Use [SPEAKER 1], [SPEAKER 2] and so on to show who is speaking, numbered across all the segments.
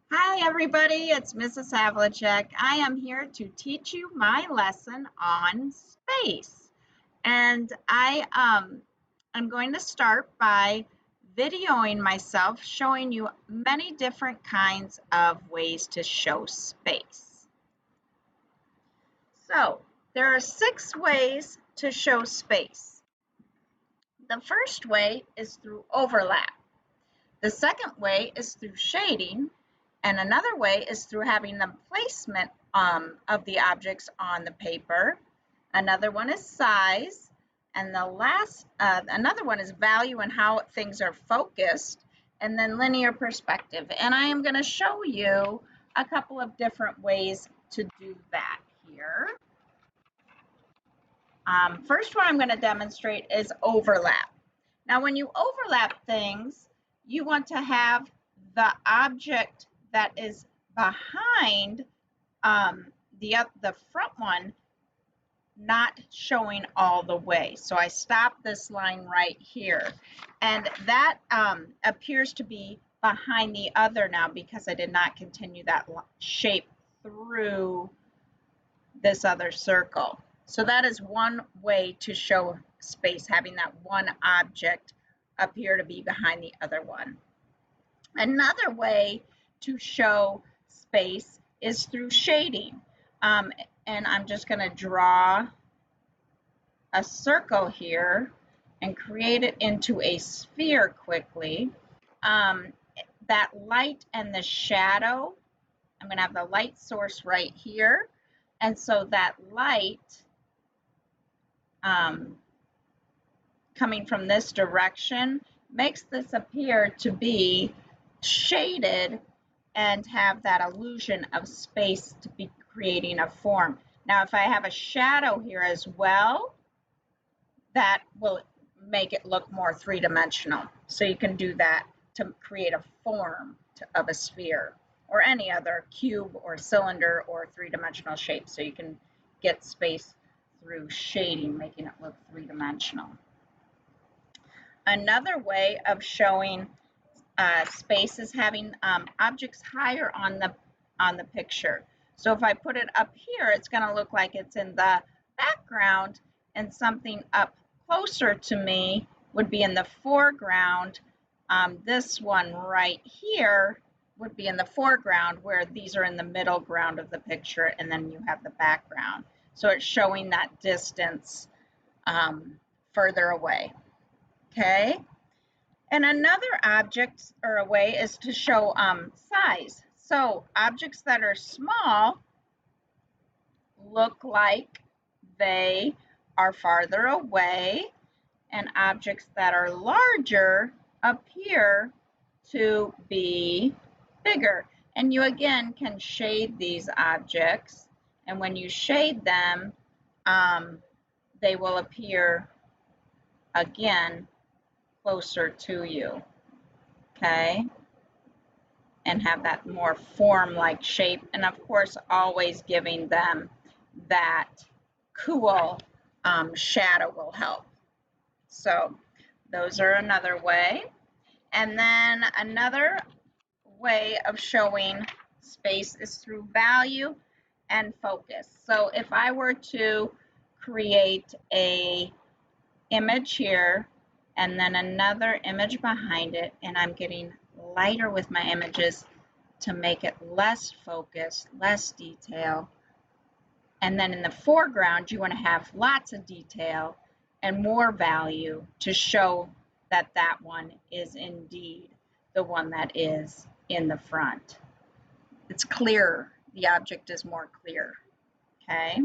[SPEAKER 1] Hi everybody, it's Mrs. Havlicek. I am here to teach you my lesson on space. And I'm going to start by videoing myself showing you many different kinds of ways to show space. So, there are 6 ways to show space. The first way is through overlap. The second way is through shading. And another way is through having the placement of the objects on the paper. Another one is size. And another one is value and how things are focused. And then linear perspective. And I am going to show you a couple of different ways to do that here. First one I'm going to demonstrate is overlap. Now, when you overlap things, you want to have the object that is behind the front one not showing all the way. So I stop this line right here. And that appears to be behind the other now because I did not continue that shape through this other circle. So that is one way to show space, having that one object appear to be behind the other one. Another way to show space is through shading. And I'm just going to draw a circle here and create it into a sphere quickly. That light and the shadow, I'm going to have the light source right here. And so that light coming from this direction makes this appear to be shaded and have that illusion of space to be creating a form. Now, if I have a shadow here as well, that will make it look more three-dimensional. So you can do that to create a form of a sphere or any other cube or cylinder or three-dimensional shape. So you can get space through shading, making it look three-dimensional. Another way of showing space is having objects higher on the picture. So if I put it up here, it's going to look like it's in the background, and something up closer to me would be in the foreground. This one right here would be in the foreground, where these are in the middle ground of the picture, and then you have the background. So it's showing that distance further away. Okay. And another object or a way is to show size. So objects that are small look like they are farther away, and objects that are larger appear to be bigger. And you again can shade these objects, and when you shade them, they will appear again closer to you, okay, and have that more form-like shape, and of course always giving them that cool shadow will help. So those are another way. And then another way of showing space is through value and focus. So if I were to create a image here and then another image behind it, and I'm getting lighter with my images to make it less focused, less detail. And then in the foreground, you want to have lots of detail and more value to show that that one is indeed the one that is in the front. It's clearer. The object is more clear. Okay.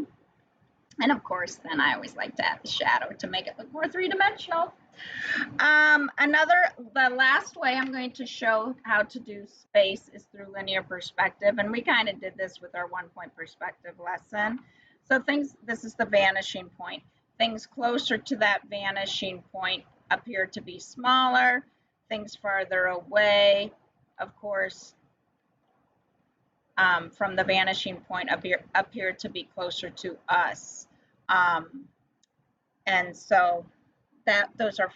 [SPEAKER 1] And of course, then I always like to add the shadow to make it look more three-dimensional. The last way I'm going to show how to do space is through linear perspective, and we kind of did this with our one-point perspective lesson. So this is the vanishing point. Things closer to that vanishing point appear to be smaller. Things farther away, of course, from the vanishing point appear to be closer to us. And so those are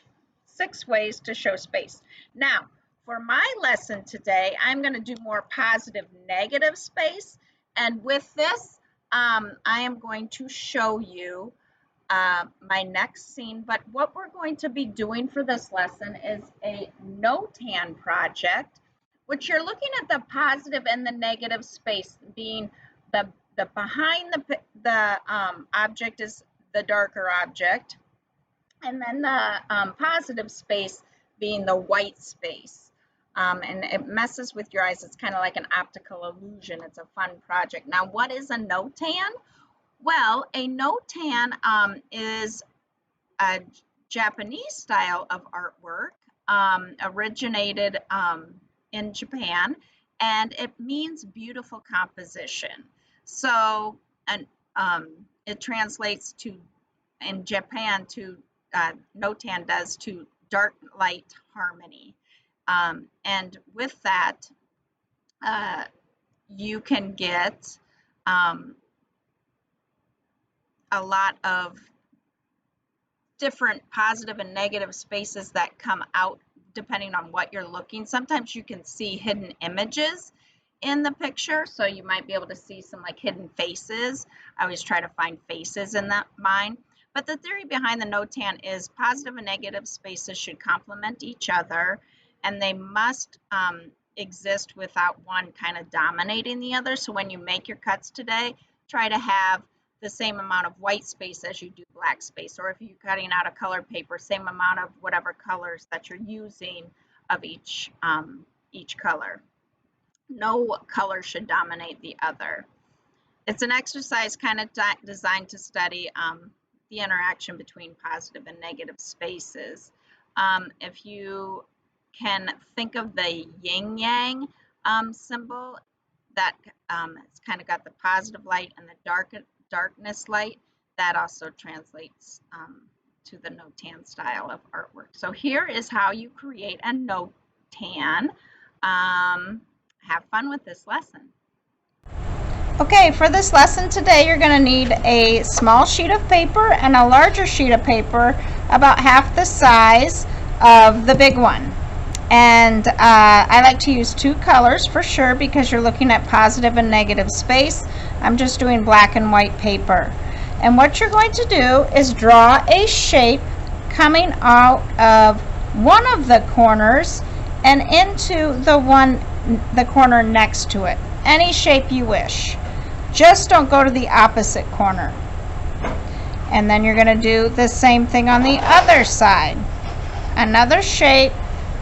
[SPEAKER 1] 6 ways to show space. Now, for my lesson today, I'm going to do more positive negative space. And with this, I am going to show you my next scene. But what we're going to be doing for this lesson is a no-tan project, which you're looking at the positive and the negative space being the behind the object is the darker object, and then the positive space being the white space. And it messes with your eyes. It's kind of like an optical illusion. It's a fun project. Now, what is a no-tan? Well, a no-tan is a Japanese style of artwork, originated in Japan, and it means beautiful composition. So, and it translates to, in Japan, to no-tan does to dark light harmony. And with that, you can get a lot of different positive and negative spaces that come out depending on what you're looking. Sometimes you can see hidden images in the picture, so you might be able to see some like hidden faces. I always try to find faces in that mine. But the theory behind the no-tan is positive and negative spaces should complement each other, and they must exist without one kind of dominating the other. So when you make your cuts today, try to have the same amount of white space as you do black space, or if you're cutting out a colored paper, same amount of whatever colors that you're using of each color. No color should dominate the other. It's an exercise kind of designed to study the interaction between positive and negative spaces. If you can think of the yin-yang symbol, that it's kind of got the positive light and the darkness light, that also translates to the no-tan style of artwork. So here is how you create a no-tan. Have fun with this lesson.
[SPEAKER 2] Okay, for this lesson today, you're going to need a small sheet of paper and a larger sheet of paper, about half the size of the big one. And I like to use two colors for sure because you're looking at positive and negative space. I'm just doing black and white paper. And what you're going to do is draw a shape coming out of one of the corners and into the corner next to it. Any shape you wish. Just don't go to the opposite corner. And then you're going to do the same thing on the other side. Another shape,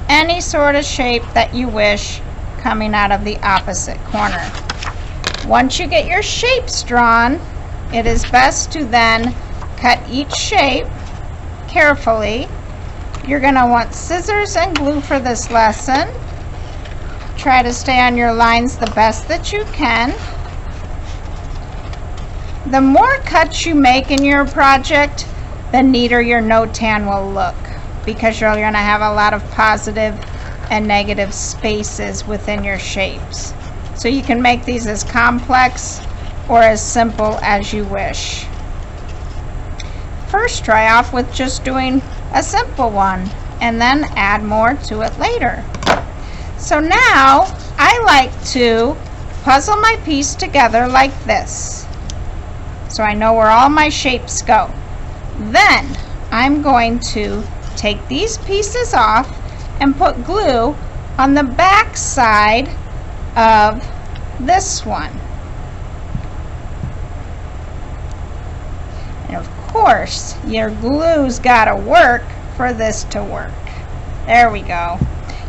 [SPEAKER 2] any sort of shape that you wish coming out of the opposite corner. Once you get your shapes drawn, it is best to then cut each shape carefully. You're going to want scissors and glue for this lesson. Try to stay on your lines the best that you can. The more cuts you make in your project, the neater your no-tan will look, because you're going to have a lot of positive and negative spaces within your shapes. So you can make these as complex or as simple as you wish. First, try off with just doing a simple one and then add more to it later. So now I like to puzzle my piece together like this, so I know where all my shapes go. Then I'm going to take these pieces off and put glue on the back side of this one. And of course, your glue's got to work for this to work. There we go.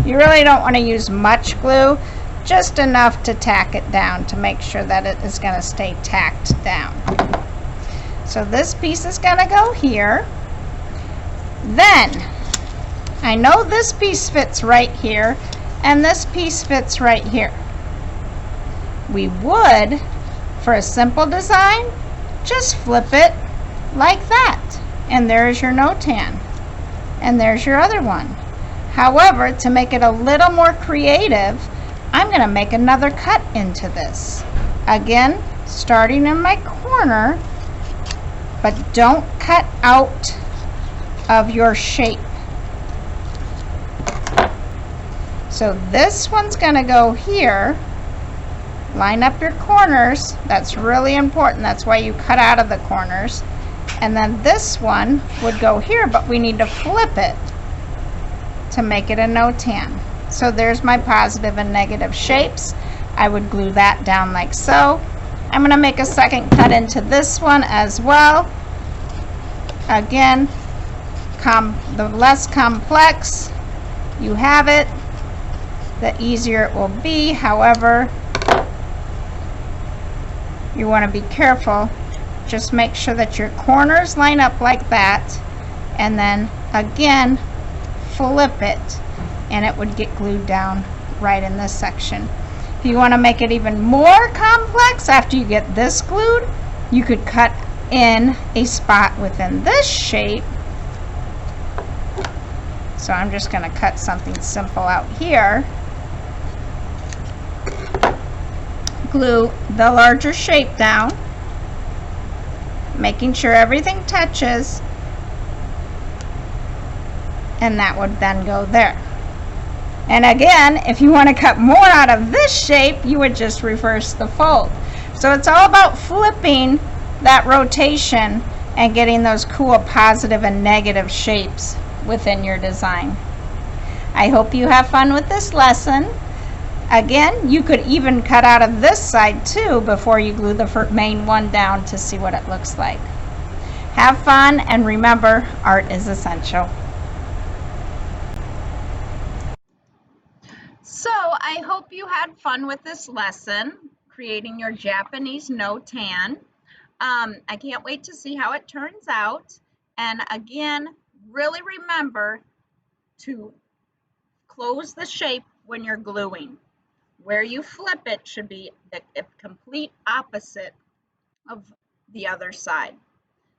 [SPEAKER 2] You really don't want to use much glue, just enough to tack it down to make sure that it is going to stay tacked down. So this piece is going to go here. Then, I know this piece fits right here, and this piece fits right here. We would, for a simple design, just flip it like that. And there's your no-tan. And there's your other one. However, to make it a little more creative, I'm going to make another cut into this. Again, starting in my corner, but don't cut out of your shape. So this one's going to go here. Line up your corners. That's really important. That's why you cut out of the corners. And then this one would go here, but we need to flip it to make it a no-tan. So there's my positive and negative shapes. I would glue that down like so. I'm going to make a second cut into this one as well. Again, the less complex you have it, the easier it will be. However, you want to be careful. Just make sure that your corners line up like that, and then again flip it, and it would get glued down right in this section. If you want to make it even more complex, after you get this glued, you could cut in a spot within this shape. So I'm just going to cut something simple out here. Glue the larger shape down, making sure everything touches, and that would then go there. And again, if you want to cut more out of this shape, you would just reverse the fold. So it's all about flipping that rotation and getting those cool positive and negative shapes within your design. I hope you have fun with this lesson. Again, you could even cut out of this side too before you glue the main one down to see what it looks like. Have fun, and remember, art is essential.
[SPEAKER 1] So I hope you had fun with this lesson, creating your Japanese no-tan. I can't wait to see how it turns out. And again, really remember to close the shape when you're gluing. Where you flip it should be the complete opposite of the other side.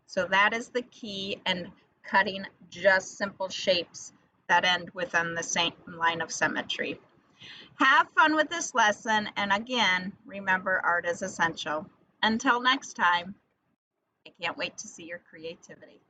[SPEAKER 1] So that is the key in cutting just simple shapes that end within the same line of symmetry. Have fun with this lesson, and again, remember, art is essential. Until next time, I can't wait to see your creativity.